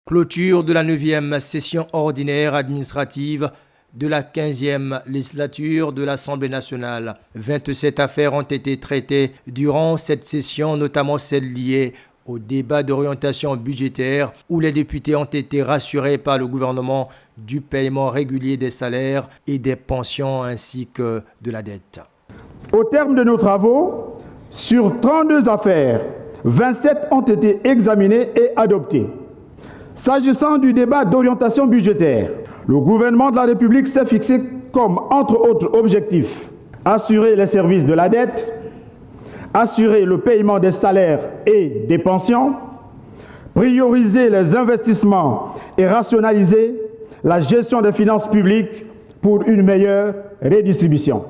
Clôture de la 9e session ordinaire administrative de la 15e législature de l'Assemblée nationale. 27 affaires ont été traitées durant cette session, notamment celles liées au débat d'orientation budgétaire où les députés ont été rassurés par le gouvernement du paiement régulier des salaires et des pensions ainsi que de la dette. Au terme de nos travaux, sur 32 affaires, 27 ont été examinées et adoptées. S'agissant du débat d'orientation budgétaire, le gouvernement de la République s'est fixé comme, entre autres objectifs, assurer les services de la dette, assurer le paiement des salaires et des pensions, prioriser les investissements et rationaliser la gestion des finances publiques pour une meilleure redistribution.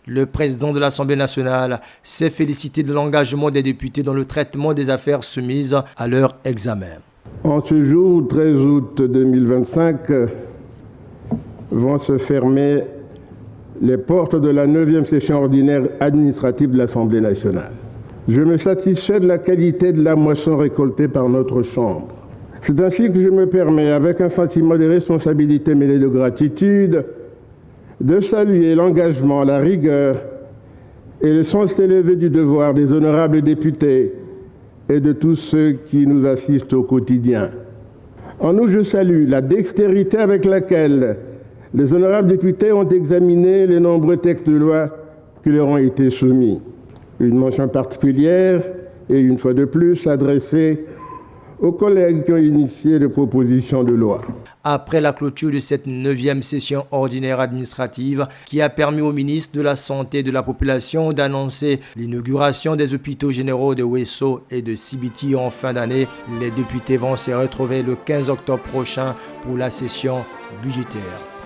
Le président de l'Assemblée nationale s'est félicité de l'engagement des députés dans le traitement des affaires soumises à leur examen. En ce jour 13 août 2025, vont se fermer les portes de la 9e session ordinaire administrative de l'Assemblée nationale. Je me satisfais de la qualité de la moisson récoltée par notre Chambre. C'est ainsi que je me permets, avec un sentiment de responsabilité mêlé de gratitude, de saluer l'engagement, la rigueur et le sens élevé du devoir des honorables députés et de tous ceux qui nous assistent au quotidien. En outre, je salue la dextérité avec laquelle les honorables députés ont examiné les nombreux textes de loi qui leur ont été soumis. Une mention particulière, et une fois de plus, adressée aux collègues qui ont initié les propositions de loi. Après la clôture de cette 9e session ordinaire administrative qui a permis au ministre de la Santé et de la Population d'annoncer l'inauguration des hôpitaux généraux de Ouesso et de Sibiti en fin d'année, les députés vont se retrouver le 15 octobre prochain pour la session budgétaire.